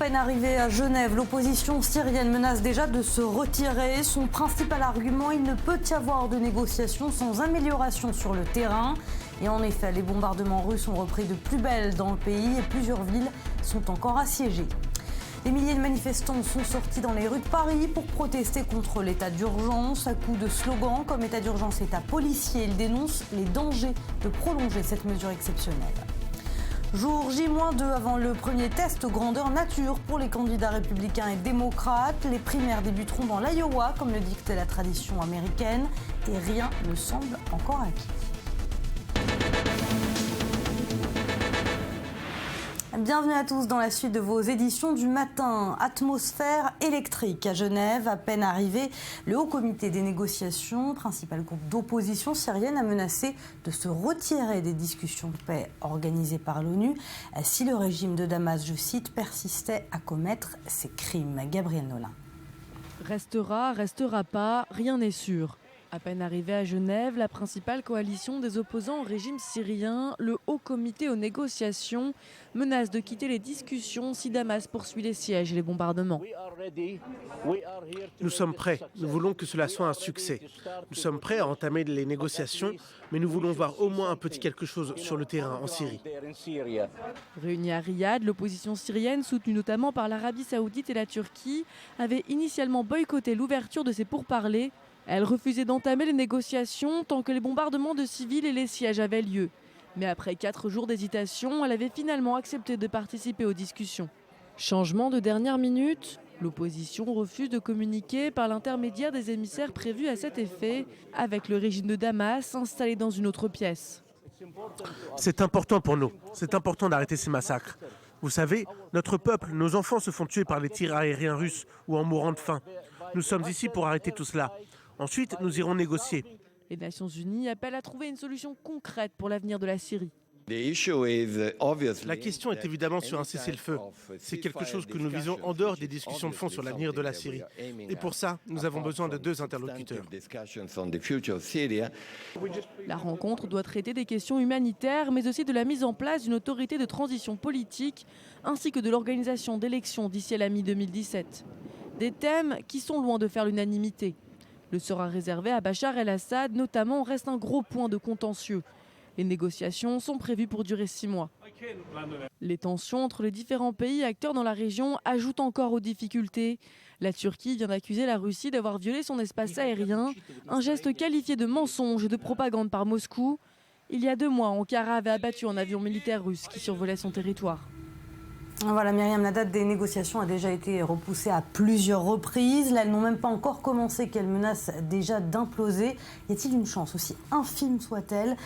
peine arrivée à Genève, l'opposition syrienne menace déjà de se retirer. Son principal argument, il ne peut y avoir de négociations sans amélioration sur le terrain. Et en effet, les bombardements russes ont repris de plus belle dans le pays et plusieurs villes sont encore assiégées. Des milliers de manifestants sont sortis dans les rues de Paris pour protester contre l'état d'urgence. À coups de slogans comme état d'urgence, état policier, ils dénoncent les dangers de prolonger cette mesure exceptionnelle. Jour J-2 avant le premier test grandeur nature pour les candidats républicains et démocrates. Les primaires débuteront dans l'Iowa, comme le dicte la tradition américaine, et rien ne semble encore acquis. Bienvenue à tous dans la suite de vos éditions du matin. Atmosphère électrique à Genève. À peine arrivé, le Haut Comité des négociations, principal groupe d'opposition syrienne, a menacé de se retirer des discussions de paix organisées par l'ONU si le régime de Damas, je cite, persistait à commettre ses crimes. Gabriel Nolin. Restera pas, rien n'est sûr. À peine arrivé à Genève, la principale coalition des opposants au régime syrien, le Haut Comité aux négociations, menace de quitter les discussions si Damas poursuit les sièges et les bombardements. Nous sommes prêts. Nous voulons que cela soit un succès. Nous sommes prêts à entamer les négociations, mais nous voulons voir au moins un petit quelque chose sur le terrain en Syrie. Réunie à Riyad, l'opposition syrienne, soutenue notamment par l'Arabie Saoudite et la Turquie, avait initialement boycotté l'ouverture de ces pourparlers. Elle refusait d'entamer les négociations tant que les bombardements de civils et les sièges avaient lieu. Mais après 4 jours d'hésitation, elle avait finalement accepté de participer aux discussions. Changement de dernière minute, l'opposition refuse de communiquer par l'intermédiaire des émissaires prévus à cet effet, avec le régime de Damas installé dans une autre pièce. C'est important pour nous. C'est important d'arrêter ces massacres. Vous savez, notre peuple, nos enfants se font tuer par les tirs aériens russes ou en mourant de faim. Nous sommes ici pour arrêter tout cela. Ensuite, nous irons négocier. Les Nations Unies appellent à trouver une solution concrète pour l'avenir de la Syrie. La question est évidemment sur un cessez-le-feu. C'est quelque chose que nous visons en dehors des discussions de fond sur l'avenir de la Syrie. Et pour ça, nous avons besoin de 2 interlocuteurs. La rencontre doit traiter des questions humanitaires, mais aussi de la mise en place d'une autorité de transition politique, ainsi que de l'organisation d'élections d'ici à la mi-2017. Des thèmes qui sont loin de faire l'unanimité. Le sera réservé à Bachar el-Assad, notamment, reste un gros point de contentieux. Les négociations sont prévues pour durer 6 mois. Les tensions entre les différents pays acteurs dans la région ajoutent encore aux difficultés. La Turquie vient d'accuser la Russie d'avoir violé son espace aérien, un geste qualifié de mensonge et de propagande par Moscou. Il y a 2 mois, Ankara avait abattu un avion militaire russe qui survolait son territoire. Voilà, Myriam, la date des négociations a déjà été repoussée à plusieurs reprises. Là, elles n'ont même pas encore commencé, qu'elles menacent déjà d'imploser. Y a-t-il une chance, aussi infime soit-elle,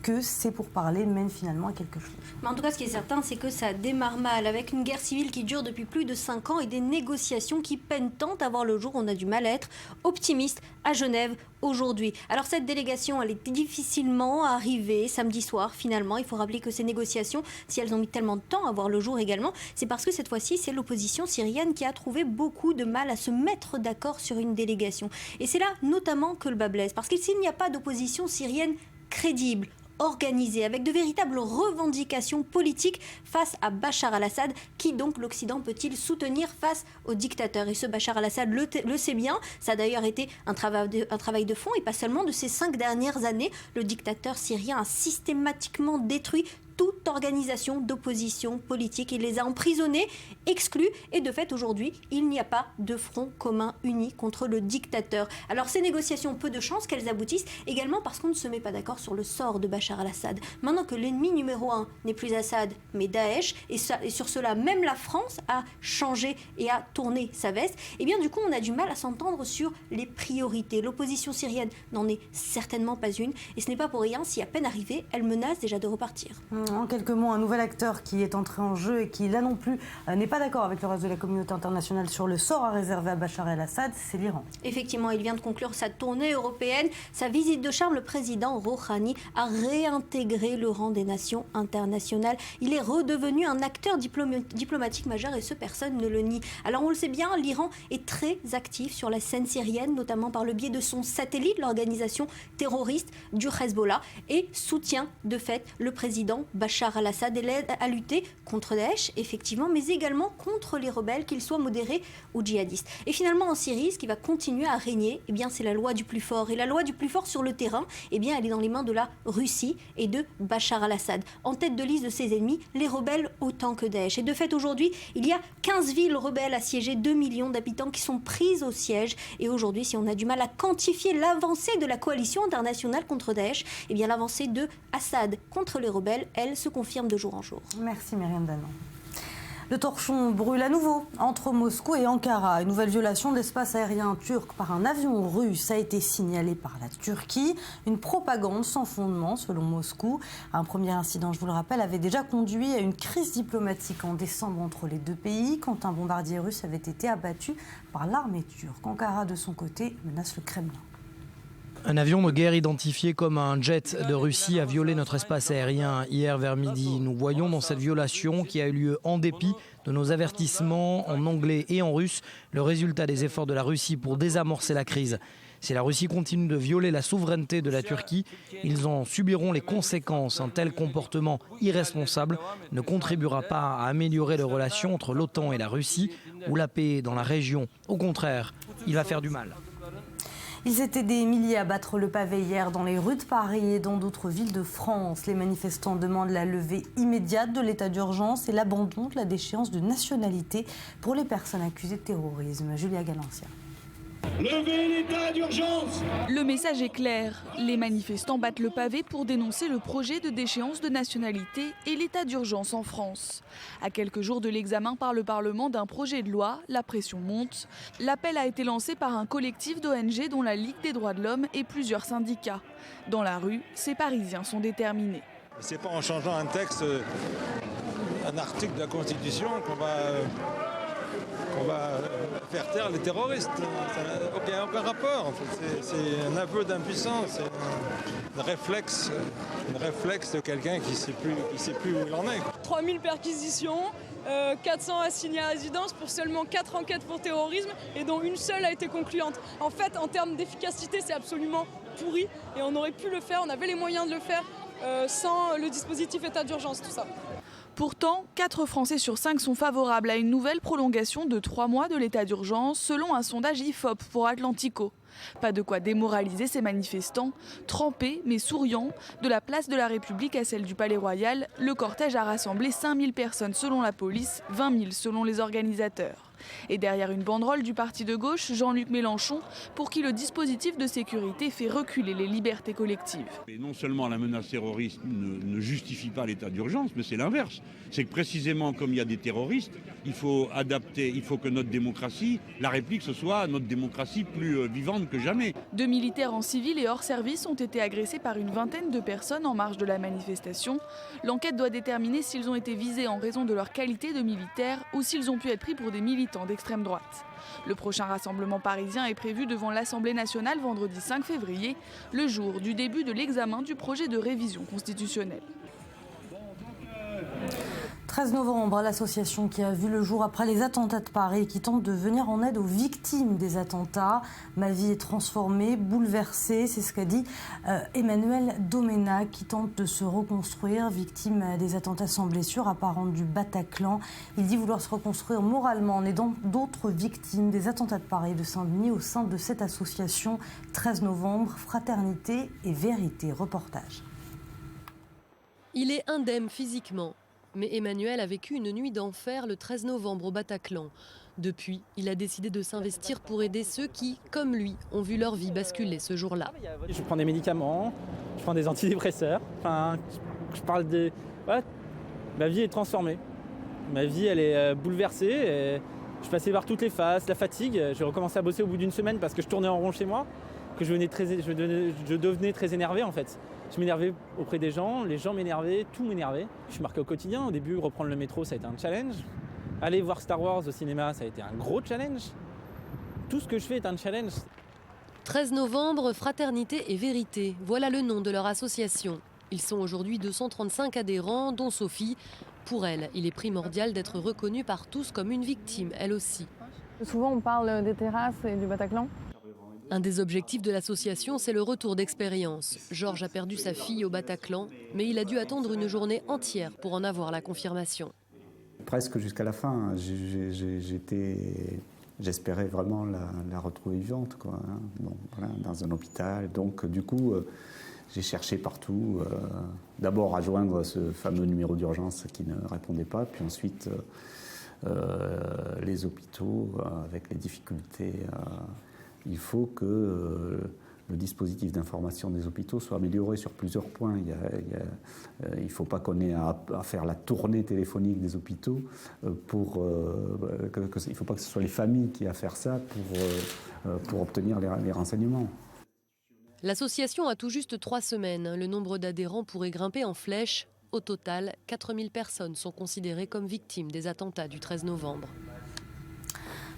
que ces pourparlers mènent finalement à quelque chose? Mais en tout cas, ce qui est certain, c'est que ça démarre mal, avec une guerre civile qui dure depuis plus de 5 ans et des négociations qui peinent tant à voir le jour. On a du mal à être optimiste à Genève aujourd'hui. Alors cette délégation, elle est difficilement arrivée samedi soir finalement. Il faut rappeler que ces négociations, si elles ont mis tellement de temps à voir le jour également, c'est parce que cette fois-ci, c'est l'opposition syrienne qui a trouvé beaucoup de mal à se mettre d'accord sur une délégation. Et c'est là notamment que le bât blesse, parce que s'il n'y a pas d'opposition syrienne crédible, organisée, avec de véritables revendications politiques face à Bachar al-Assad, qui donc l'Occident peut-il soutenir face au dictateur? Et ce Bachar al-Assad le sait bien, ça a d'ailleurs été un travail de fond, et pas seulement de ces 5 dernières années. Le dictateur syrien a systématiquement détruit toute organisation d'opposition politique. Il les a emprisonnés, exclus, et de fait aujourd'hui, il n'y a pas de front commun uni contre le dictateur. Alors ces négociations, peu de chances qu'elles aboutissent, également parce qu'on ne se met pas d'accord sur le sort de Bachar al-Assad. Maintenant que l'ennemi numéro 1 n'est plus Assad, mais Daesh, et sur cela, même la France a changé et a tourné sa veste, et bien du coup, on a du mal à s'entendre sur les priorités. L'opposition syrienne n'en est certainement pas une, et ce n'est pas pour rien si à peine arrivée, elle menace déjà de repartir. En quelques mots, un nouvel acteur qui est entré en jeu et qui, là non plus, n'est pas d'accord avec le reste de la communauté internationale sur le sort à réserver à Bachar el-Assad, c'est l'Iran. Effectivement, il vient de conclure sa tournée européenne. Sa visite de charme, le président Rouhani a réintégré le rang des nations internationales. Il est redevenu un acteur diplomatique majeur, et ce, personne ne le nie. Alors on le sait bien, l'Iran est très actif sur la scène syrienne, notamment par le biais de son satellite, l'organisation terroriste du Hezbollah, et soutient de fait le président Bachar al-Assad et l'aide à lutter contre Daesh, effectivement, mais également contre les rebelles, qu'ils soient modérés ou djihadistes. Et finalement, en Syrie, ce qui va continuer à régner, eh bien, c'est la loi du plus fort. Et la loi du plus fort sur le terrain, eh bien, elle est dans les mains de la Russie et de Bachar al-Assad. En tête de liste de ses ennemis, les rebelles autant que Daesh. Et de fait, aujourd'hui, il y a 15 villes rebelles assiégées, 2 millions d'habitants qui sont prises au siège. Et aujourd'hui, si on a du mal à quantifier l'avancée de la coalition internationale contre Daesh, eh bien, l'avancée de Assad contre les rebelles, elle se confirme de jour en jour. Merci Myriam Danon. Le torchon brûle à nouveau entre Moscou et Ankara. Une nouvelle violation de l'espace aérien turc par un avion russe a été signalée par la Turquie. Une propagande sans fondement selon Moscou. Un premier incident, je vous le rappelle, avait déjà conduit à une crise diplomatique en décembre entre les deux pays quand un bombardier russe avait été abattu par l'armée turque. Ankara, de son côté, menace le Kremlin. Un avion de guerre identifié comme un jet de Russie a violé notre espace aérien hier vers midi. Nous voyons dans cette violation qui a eu lieu en dépit de nos avertissements en anglais et en russe le résultat des efforts de la Russie pour désamorcer la crise. Si la Russie continue de violer la souveraineté de la Turquie, ils en subiront les conséquences. Un tel comportement irresponsable ne contribuera pas à améliorer les relations entre l'OTAN et la Russie ou la paix dans la région. Au contraire, il va faire du mal. Ils étaient des milliers à battre le pavé hier dans les rues de Paris et dans d'autres villes de France. Les manifestants demandent la levée immédiate de l'état d'urgence et l'abandon de la déchéance de nationalité pour les personnes accusées de terrorisme. Julia Galancia. Levez l'état d'urgence! Le message est clair. Les manifestants battent le pavé pour dénoncer le projet de déchéance de nationalité et l'état d'urgence en France. À quelques jours de l'examen par le Parlement d'un projet de loi, la pression monte. L'appel a été lancé par un collectif d'ONG dont la Ligue des droits de l'homme et plusieurs syndicats. Dans la rue, ces Parisiens sont déterminés. C'est pas en changeant un texte, un article de la Constitution qu'on va faire taire les terroristes. Ça n'a aucun rapport. En fait. C'est un aveu d'impuissance, c'est un réflexe de quelqu'un qui ne sait plus où il en est. 3000 perquisitions, 400 assignés à résidence pour seulement 4 enquêtes pour terrorisme et dont une seule a été concluante. En fait, en termes d'efficacité, c'est absolument pourri et on aurait pu le faire, on avait les moyens de le faire sans le dispositif état d'urgence, tout ça. Pourtant, 4 Français sur 5 sont favorables à une nouvelle prolongation de 3 mois de l'état d'urgence, selon un sondage IFOP pour Atlantico. Pas de quoi démoraliser ces manifestants. Trempés mais souriants, de la place de la République à celle du Palais Royal, le cortège a rassemblé 5000 personnes selon la police, 20 000 selon les organisateurs. Et derrière une banderole du parti de gauche, Jean-Luc Mélenchon, pour qui le dispositif de sécurité fait reculer les libertés collectives. Et non seulement la menace terroriste ne justifie pas l'état d'urgence, mais c'est l'inverse. C'est que précisément comme il y a des terroristes, il faut adapter, il faut que notre démocratie, la réplique, ce soit notre démocratie plus vivante que jamais. 2 militaires en civil et hors service ont été agressés par une vingtaine de personnes en marge de la manifestation. L'enquête doit déterminer s'ils ont été visés en raison de leur qualité de militaires ou s'ils ont pu être pris pour des militants d'extrême droite. Le prochain rassemblement parisien est prévu devant l'Assemblée nationale vendredi 5 février, le jour du début de l'examen du projet de révision constitutionnelle. 13 novembre, l'association qui a vu le jour après les attentats de Paris, qui tente de venir en aide aux victimes des attentats. Ma vie est transformée, bouleversée, c'est ce qu'a dit Emmanuel Domena, qui tente de se reconstruire, victime des attentats sans blessure apparente du Bataclan. Il dit vouloir se reconstruire moralement en aidant d'autres victimes des attentats de Paris et de Saint-Denis au sein de cette association. 13 novembre, fraternité et vérité. Reportage. Il est indemne physiquement. Mais Emmanuel a vécu une nuit d'enfer le 13 novembre au Bataclan. Depuis, il a décidé de s'investir pour aider ceux qui, comme lui, ont vu leur vie basculer ce jour-là. Je prends des médicaments, je prends des antidépresseurs. Enfin, je parle de... Ouais, ma vie est transformée. Ma vie, elle est bouleversée. Et je passais par toutes les phases, la fatigue. J'ai recommencé à bosser au bout d'une semaine parce que je tournais en rond chez moi, que je devenais très énervé en fait. Je m'énervais auprès des gens, les gens m'énervaient, tout m'énervait. Je suis marqué au quotidien. Au début, reprendre le métro, ça a été un challenge. Aller voir Star Wars au cinéma, ça a été un gros challenge. Tout ce que je fais est un challenge. 13 novembre, fraternité et vérité. Voilà le nom de leur association. Ils sont aujourd'hui 235 adhérents, dont Sophie. Pour elle, il est primordial d'être reconnue par tous comme une victime, elle aussi. Souvent, on parle des terrasses et du Bataclan. Un des objectifs de l'association, c'est le retour d'expérience. Georges a perdu sa fille au Bataclan, mais il a dû attendre une journée entière pour en avoir la confirmation. Presque jusqu'à la fin, j'espérais vraiment la retrouver vivante, quoi, hein. Bon, voilà, dans un hôpital. Donc du coup, j'ai cherché partout, d'abord à joindre ce fameux numéro d'urgence qui ne répondait pas, puis ensuite les hôpitaux avec les difficultés. Il faut que le dispositif d'information des hôpitaux soit amélioré sur plusieurs points. Il ne faut pas qu'on ait à faire la tournée téléphonique des hôpitaux. Il ne faut pas que ce soit les familles qui aient à faire ça pour obtenir les renseignements. L'association a tout juste 3 semaines. Le nombre d'adhérents pourrait grimper en flèche. Au total, 4000 personnes sont considérées comme victimes des attentats du 13 novembre.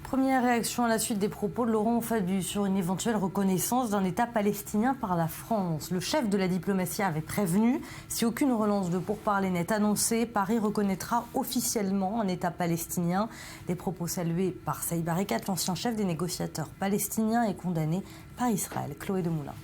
Première réaction à la suite des propos de Laurent Fabius sur une éventuelle reconnaissance d'un État palestinien par la France. Le chef de la diplomatie avait prévenu, si aucune relance de pourparlers n'est annoncée, Paris reconnaîtra officiellement un État palestinien. Des propos salués par Saïb Erekat, l'ancien chef des négociateurs palestiniens et condamné par Israël. Chloé Demoulin.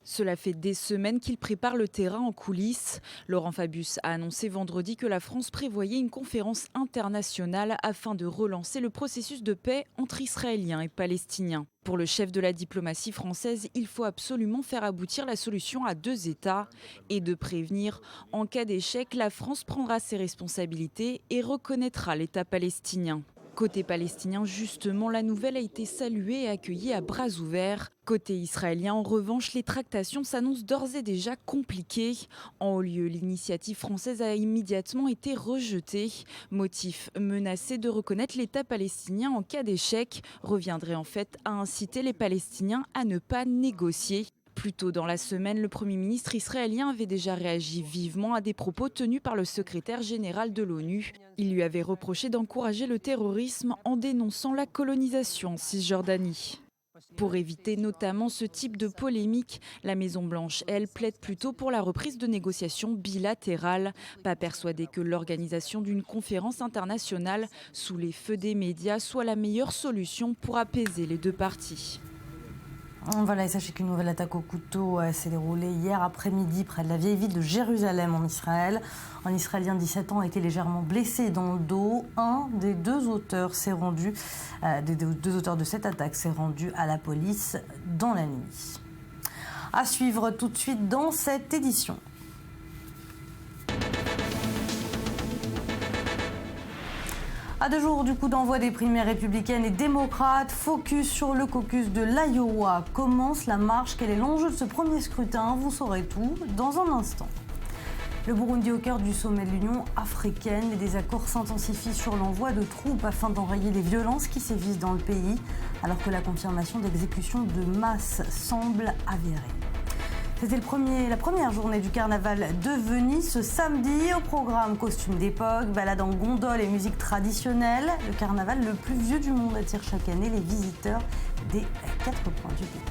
Cela fait des semaines qu'il prépare le terrain en coulisses. Laurent Fabius a annoncé vendredi que la France prévoyait une conférence internationale afin de relancer le processus de paix entre Israéliens et Palestiniens. Pour le chef de la diplomatie française, il faut absolument faire aboutir la solution à 2 États et de prévenir, en cas d'échec, la France prendra ses responsabilités et reconnaîtra l'État palestinien. Côté palestinien, justement, la nouvelle a été saluée et accueillie à bras ouverts. Côté israélien, en revanche, les tractations s'annoncent d'ores et déjà compliquées. En haut lieu, l'initiative française a immédiatement été rejetée. Motif, menacer de reconnaître l'État palestinien en cas d'échec, reviendrait en fait à inciter les Palestiniens à ne pas négocier. Plus tôt dans la semaine, le Premier ministre israélien avait déjà réagi vivement à des propos tenus par le secrétaire général de l'ONU. Il lui avait reproché d'encourager le terrorisme en dénonçant la colonisation en Cisjordanie. Pour éviter notamment ce type de polémique, la Maison-Blanche, elle, plaide plutôt pour la reprise de négociations bilatérales, pas persuadée que l'organisation d'une conférence internationale sous les feux des médias soit la meilleure solution pour apaiser les 2 parties. Voilà, et sachez qu'une nouvelle attaque au couteau s'est déroulée hier après-midi près de la vieille ville de Jérusalem en Israël. Un Israélien de 17 ans a été légèrement blessé dans le dos. Un des 2 auteurs de cette attaque s'est rendu à la police dans la nuit. À suivre tout de suite dans cette édition. À 2 jours du coup d'envoi des primaires républicaines et démocrates, focus sur le caucus de l'Iowa. Commence la marche. Quel est l'enjeu de ce premier scrutin? Vous saurez tout dans un instant. Le Burundi au cœur du sommet de l'Union africaine. Les désaccords s'intensifient sur l'envoi de troupes afin d'enrayer les violences qui sévissent dans le pays, alors que la confirmation d'exécutions de masse semble avérée. C'était la première journée du carnaval de Venise ce samedi. Au programme costume d'époque, balade en gondole et musique traditionnelle. Le carnaval le plus vieux du monde attire chaque année les visiteurs des 4 coins du pays.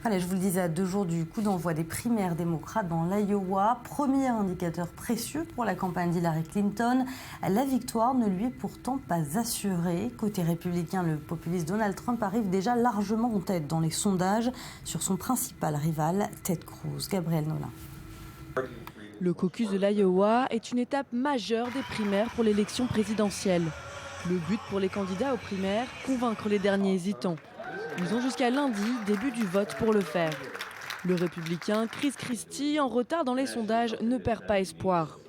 Allez, je vous le disais, à 2 jours du coup d'envoi des primaires démocrates dans l'Iowa, premier indicateur précieux pour la campagne d'Hillary Clinton. La victoire ne lui est pourtant pas assurée. Côté républicain, le populiste Donald Trump arrive déjà largement en tête dans les sondages sur son principal rival, Ted Cruz. Gabriel Nolin. Le caucus de l'Iowa est une étape majeure des primaires pour l'élection présidentielle. Le but pour les candidats aux primaires, convaincre les derniers hésitants. Ils ont jusqu'à lundi, début du vote, pour le faire. Le républicain Chris Christie, en retard dans les sondages, ne perd pas espoir.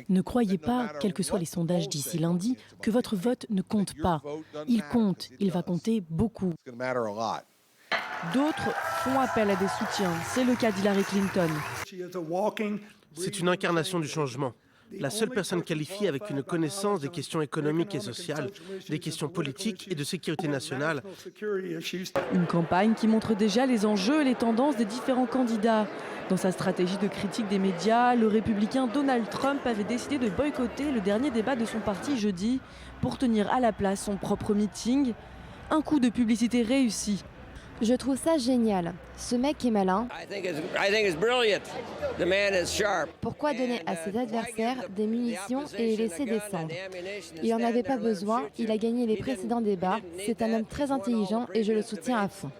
Ne croyez pas, quels que soient les sondages d'ici lundi, que votre vote ne compte pas. Il compte, il va compter beaucoup. D'autres font appel à des soutiens. C'est le cas d'Hillary Clinton. C'est une incarnation du changement. La seule personne qualifiée avec une connaissance des questions économiques et sociales, des questions politiques et de sécurité nationale. Une campagne qui montre déjà les enjeux et les tendances des différents candidats. Dans sa stratégie de critique des médias, le républicain Donald Trump avait décidé de boycotter le dernier débat de son parti jeudi pour tenir à la place son propre meeting. Un coup de publicité réussi. Je trouve ça génial. Ce mec est malin. Pourquoi donner à ses adversaires des munitions et les laisser descendre? Il n'en avait pas besoin, il a gagné les précédents débats. C'est un homme très intelligent et je le soutiens à fond.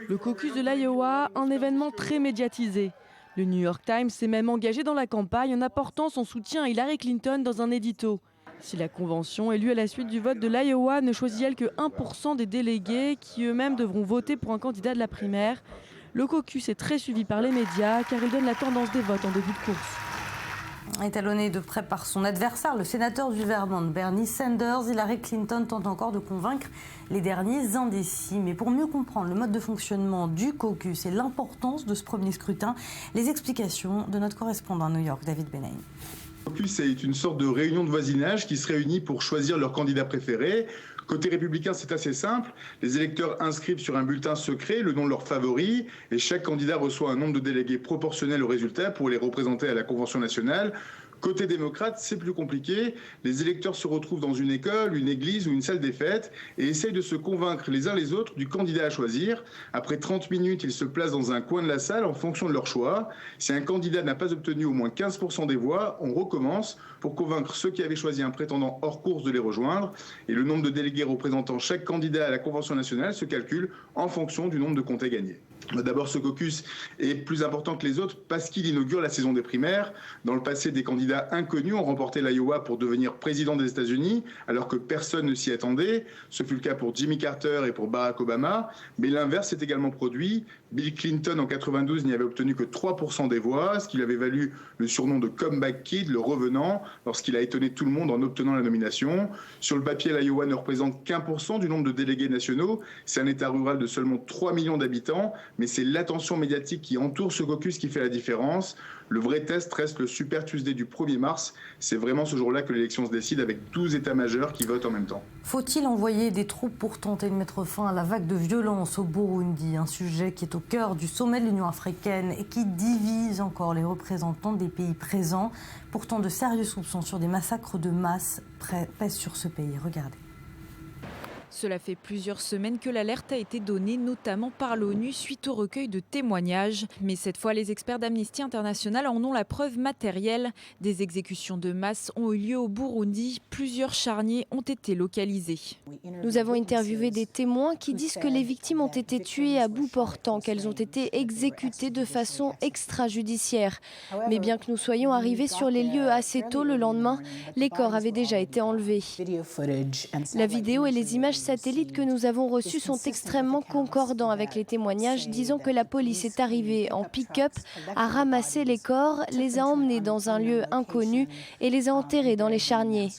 Le caucus de l'Iowa, un événement très médiatisé. Le New York Times s'est même engagé dans la campagne en apportant son soutien à Hillary Clinton dans un édito. Si la convention, élue à la suite du vote de l'Iowa, ne choisit elle que 1% des délégués qui eux-mêmes devront voter pour un candidat de la primaire, le caucus est très suivi par les médias car il donne la tendance des votes en début de course. Étalonné de près par son adversaire, le sénateur du Vermont, Bernie Sanders, Hillary Clinton tente encore de convaincre les derniers indécis. Mais pour mieux comprendre le mode de fonctionnement du caucus et l'importance de ce premier scrutin, les explications de notre correspondant à New York, David Benaim. Le caucus est une sorte de réunion de voisinage qui se réunit pour choisir leur candidat préféré. Côté républicain, c'est assez simple. Les électeurs inscrivent sur un bulletin secret le nom de leur favori et chaque candidat reçoit un nombre de délégués proportionnel au résultat pour les représenter à la Convention nationale. Côté démocrate, c'est plus compliqué. Les électeurs se retrouvent dans une école, une église ou une salle des fêtes et essayent de se convaincre les uns les autres du candidat à choisir. Après 30 minutes, ils se placent dans un coin de la salle en fonction de leur choix. Si un candidat n'a pas obtenu au moins 15% des voix, on recommence pour convaincre ceux qui avaient choisi un prétendant hors course de les rejoindre. Et le nombre de délégués représentant chaque candidat à la Convention nationale se calcule en fonction du nombre de comtés gagnés. D'abord, ce caucus est plus important que les autres parce qu'il inaugure la saison des primaires. Dans le passé, des candidats inconnus ont remporté l'Iowa pour devenir président des États-Unis, alors que personne ne s'y attendait. Ce fut le cas pour Jimmy Carter et pour Barack Obama. Mais l'inverse s'est également produit. Bill Clinton, en 92, n'y avait obtenu que 3% des voix, ce qui lui avait valu le surnom de Comeback Kid, le revenant, lorsqu'il a étonné tout le monde en obtenant la nomination. Sur le papier, l'Iowa ne représente qu'1% du nombre de délégués nationaux. C'est un État rural de seulement 3 millions d'habitants. Mais c'est l'attention médiatique qui entoure ce caucus qui fait la différence. Le vrai test reste le Super Tuesday du 1er mars. C'est vraiment ce jour-là que l'élection se décide avec 12 États majeurs qui votent en même temps. Faut-il envoyer des troupes pour tenter de mettre fin à la vague de violence au Burundi? Un sujet qui est au cœur du sommet de l'Union africaine et qui divise encore les représentants des pays présents. Pourtant, de sérieux soupçons sur des massacres de masse pèsent sur ce pays. Regardez. Cela fait plusieurs semaines que l'alerte a été donnée, notamment par l'ONU, suite au recueil de témoignages. Mais cette fois, les experts d'Amnesty International en ont la preuve matérielle. Des exécutions de masse ont eu lieu au Burundi. Plusieurs charniers ont été localisés. Nous avons interviewé des témoins qui disent que les victimes ont été tuées à bout portant, qu'elles ont été exécutées de façon extrajudiciaire. Mais bien que nous soyons arrivés sur les lieux assez tôt le lendemain, les corps avaient déjà été enlevés. La vidéo et les images satellites que nous avons reçus sont extrêmement concordants avec les témoignages, disant que la police est arrivée en pick-up, a ramassé les corps, les a emmenés dans un lieu inconnu et les a enterrés dans les charniers.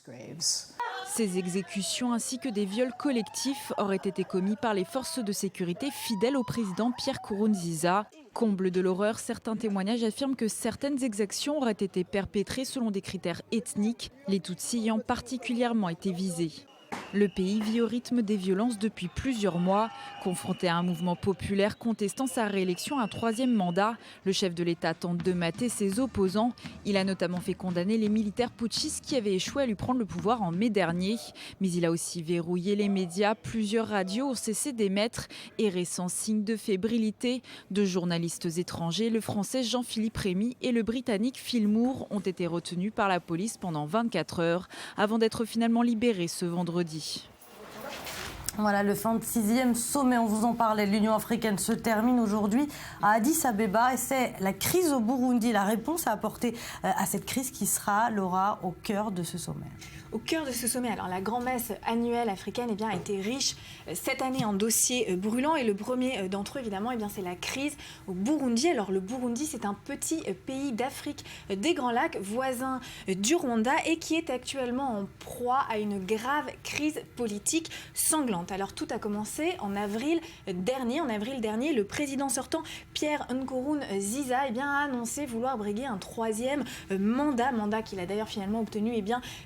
Ces exécutions ainsi que des viols collectifs auraient été commis par les forces de sécurité fidèles au président Pierre Nkurunziza. Comble de l'horreur, certains témoignages affirment que certaines exactions auraient été perpétrées selon des critères ethniques, les Tutsis ayant particulièrement été visés. Le pays vit au rythme des violences depuis plusieurs mois. Confronté à un mouvement populaire contestant sa réélection à un 3e mandat, le chef de l'État tente de mater ses opposants. Il a notamment fait condamner les militaires putschistes qui avaient échoué à lui prendre le pouvoir en mai dernier. Mais il a aussi verrouillé les médias. Plusieurs radios ont cessé d'émettre. Et récent signe de fébrilité, deux journalistes étrangers, le français Jean-Philippe Rémy et le britannique Phil Moore, ont été retenus par la police pendant 24 heures avant d'être finalement libérés ce vendredi. Voilà, le 26e sommet, on vous en parlait, l'Union africaine se termine aujourd'hui à Addis Abeba et c'est la crise au Burundi, la réponse à apporter à cette crise qui sera, Laura, au cœur de ce sommet. Au cœur de ce sommet, alors la grand-messe annuelle africaine a été riche cette année en dossiers brûlants et le premier d'entre eux évidemment c'est la crise au Burundi. Alors le Burundi, c'est un petit pays d'Afrique des Grands Lacs, voisin du Rwanda et qui est actuellement en proie à une grave crise politique sanglante. Alors tout a commencé en avril dernier. Le président sortant Pierre Nkurunziza a annoncé vouloir briguer un 3e mandat qu'il a d'ailleurs finalement obtenu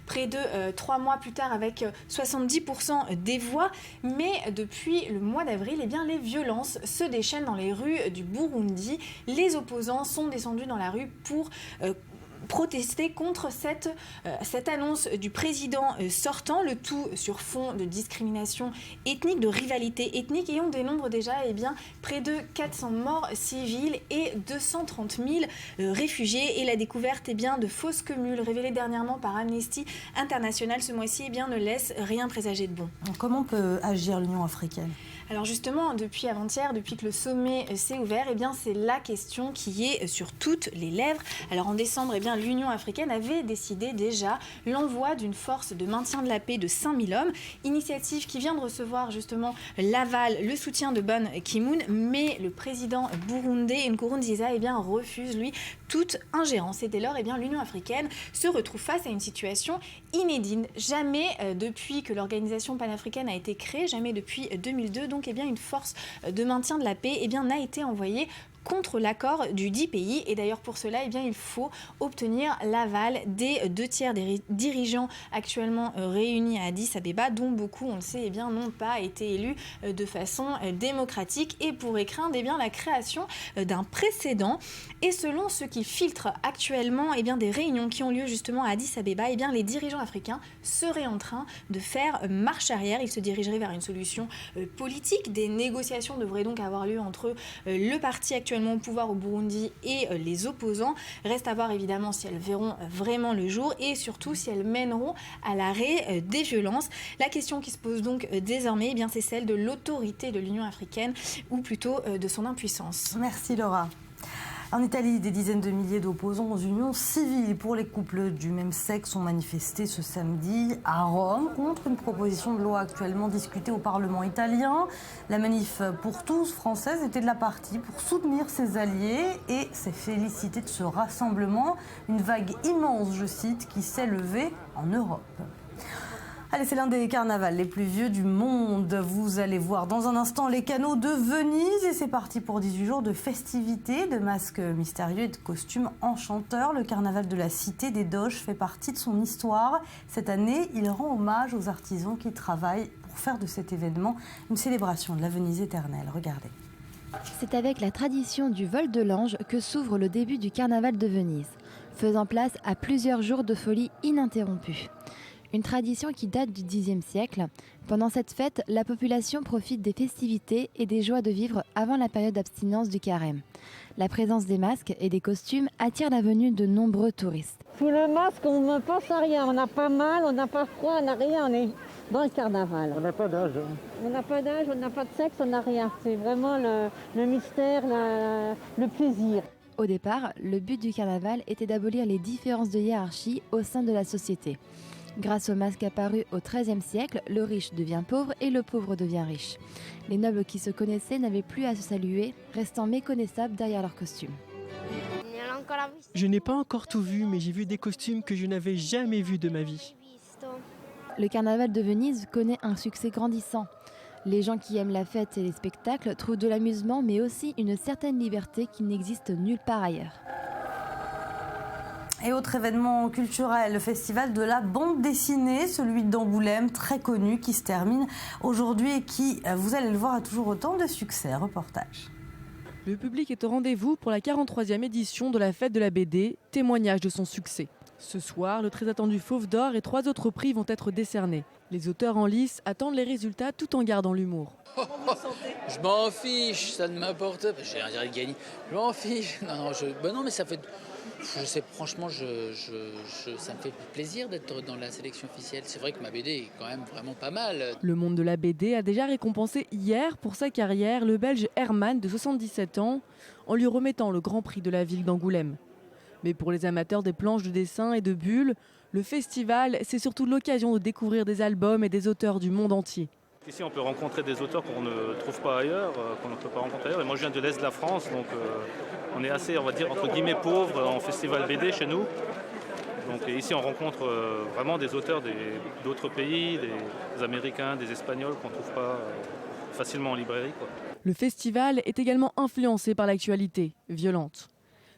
près de 3 mois plus tard avec 70% des voix. Mais depuis le mois d'avril, les violences se déchaînent dans les rues du Burundi. Les opposants sont descendus dans la rue pour protester contre cette annonce du président sortant, le tout sur fond de discrimination ethnique, de rivalité ethnique, et on dénombre déjà près de 400 morts civiles et 230 000 réfugiés. Et la découverte de fausses commules révélées dernièrement par Amnesty International ce mois-ci ne laisse rien présager de bon. Comment peut agir l'Union africaine ? Alors justement, depuis avant-hier, depuis que le sommet s'est ouvert, c'est la question qui est sur toutes les lèvres. Alors en décembre, l'Union africaine avait décidé déjà l'envoi d'une force de maintien de la paix de 5000 hommes, initiative qui vient de recevoir justement l'aval, le soutien de Ban Ki-moon, mais le président burundais Nkurunziza refuse lui toute ingérence. Et dès lors, l'Union africaine se retrouve face à une situation inédite. Jamais depuis que l'organisation panafricaine a été créée, jamais depuis 2002, donc une force de maintien de la paix n'a été envoyée contre l'accord du 10 pays. Et d'ailleurs pour cela, il faut obtenir l'aval des 2/3 des dirigeants actuellement réunis à Addis Abeba, dont beaucoup, on le sait, n'ont pas été élus de façon démocratique, et pourraient craindre la création d'un précédent. Et selon ce qui filtre actuellement des réunions qui ont lieu justement à Addis Abeba, les dirigeants africains seraient en train de faire marche arrière. Ils se dirigeraient vers une solution politique. Des négociations devraient donc avoir lieu entre le parti actuellement au pouvoir au Burundi et les opposants. Reste à voir évidemment si elles verront vraiment le jour, et surtout si elles mèneront à l'arrêt des violences. La question qui se pose donc désormais, c'est celle de l'autorité de l'Union africaine, ou plutôt de son impuissance. Merci Laura. En Italie, des dizaines de milliers d'opposants aux unions civiles pour les couples du même sexe ont manifesté ce samedi à Rome contre une proposition de loi actuellement discutée au Parlement italien. La manif pour tous française était de la partie pour soutenir ses alliés et s'est félicitée de ce rassemblement. Une vague immense, je cite, qui s'est levée en Europe. Allez, c'est l'un des carnavals les plus vieux du monde. Vous allez voir dans un instant les canaux de Venise, et c'est parti pour 18 jours de festivités, de masques mystérieux et de costumes enchanteurs. Le carnaval de la Cité des Doges fait partie de son histoire. Cette année, il rend hommage aux artisans qui travaillent pour faire de cet événement une célébration de la Venise éternelle. Regardez. C'est avec la tradition du vol de l'ange que s'ouvre le début du carnaval de Venise, faisant place à plusieurs jours de folie ininterrompue. Une tradition qui date du Xe siècle. Pendant cette fête, la population profite des festivités et des joies de vivre avant la période d'abstinence du carême. La présence des masques et des costumes attire la venue de nombreux touristes. Sous le masque, on ne pense à rien. On n'a pas mal, on n'a pas froid, on n'a rien. On est dans le carnaval. On n'a pas d'âge. On n'a pas d'âge, on n'a pas de sexe, on n'a rien. C'est vraiment le mystère, le plaisir. Au départ, le but du carnaval était d'abolir les différences de hiérarchie au sein de la société. Grâce aux masques apparus au XIIIe siècle, le riche devient pauvre et le pauvre devient riche. Les nobles qui se connaissaient n'avaient plus à se saluer, restant méconnaissables derrière leurs costumes. Je n'ai pas encore tout vu, mais j'ai vu des costumes que je n'avais jamais vus de ma vie. Le carnaval de Venise connaît un succès grandissant. Les gens qui aiment la fête et les spectacles trouvent de l'amusement, mais aussi une certaine liberté qui n'existe nulle part ailleurs. Et autre événement culturel, le festival de la bande dessinée, celui d'Angoulême, très connu, qui se termine aujourd'hui et qui, vous allez le voir, a toujours autant de succès. Reportage. Le public est au rendez-vous pour la 43e édition de la fête de la BD, témoignage de son succès. Ce soir, le très attendu Fauve d'Or et 3 autres prix vont être décernés. Les auteurs en lice attendent les résultats tout en gardant l'humour. Je m'en fiche, ça ne m'importe pas. J'ai rien de gagner. Je m'en fiche. Non, mais ça fait... Je sais, franchement, ça me fait plaisir d'être dans la sélection officielle. C'est vrai que ma BD est quand même vraiment pas mal. Le monde de la BD a déjà récompensé hier pour sa carrière le Belge Herman de 77 ans en lui remettant le grand prix de la ville d'Angoulême. Mais pour les amateurs des planches de dessin et de bulles, le festival, c'est surtout l'occasion de découvrir des albums et des auteurs du monde entier. Ici, on peut rencontrer des auteurs qu'on ne trouve pas ailleurs, qu'on ne peut pas rencontrer ailleurs. Et moi, je viens de l'Est de la France, donc on est assez, on va dire, entre guillemets, pauvres en festival BD chez nous. Donc ici, on rencontre vraiment des auteurs d'autres pays, des Américains, des Espagnols qu'on ne trouve pas facilement en librairie, quoi. Le festival est également influencé par l'actualité violente.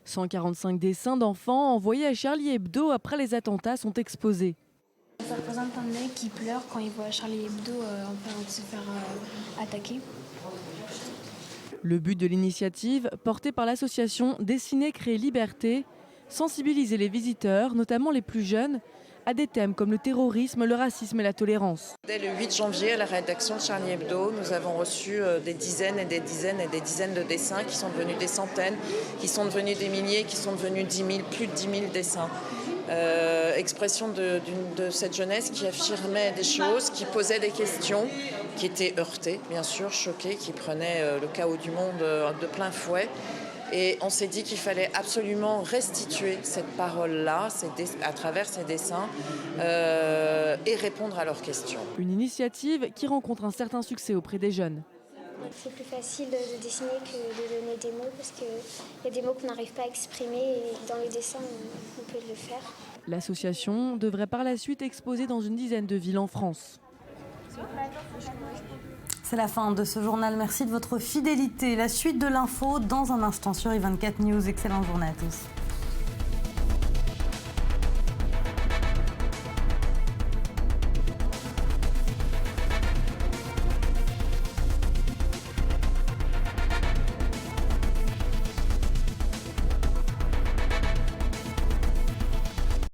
145 dessins d'enfants envoyés à Charlie Hebdo après les attentats sont exposés. Ça représente un mec qui pleure quand il voit Charlie Hebdo en train de se faire attaquer. Le but de l'initiative, portée par l'association Dessiner, Créer, Liberté, sensibiliser les visiteurs, notamment les plus jeunes, à des thèmes comme le terrorisme, le racisme et la tolérance. Dès le 8 janvier, à la rédaction de Charlie Hebdo, nous avons reçu des dizaines et des dizaines et des dizaines de dessins qui sont devenus des centaines, qui sont devenus des milliers, qui sont devenus 10 000, plus de 10 000 dessins. Expression de cette jeunesse qui affirmait des choses, qui posait des questions, qui étaient heurtées, bien sûr, choquées, qui prenaient le chaos du monde de plein fouet. Et on s'est dit qu'il fallait absolument restituer cette parole-là à travers ces dessins et répondre à leurs questions. Une initiative qui rencontre un certain succès auprès des jeunes. C'est plus facile de dessiner que de donner des mots parce qu'il y a des mots qu'on n'arrive pas à exprimer et dans les dessins on peut le faire. L'association devrait par la suite exposer dans une dizaine de villes en France. C'est la fin de ce journal. Merci de votre fidélité. La suite de l'info dans un instant sur i24 News. Excellente journée à tous.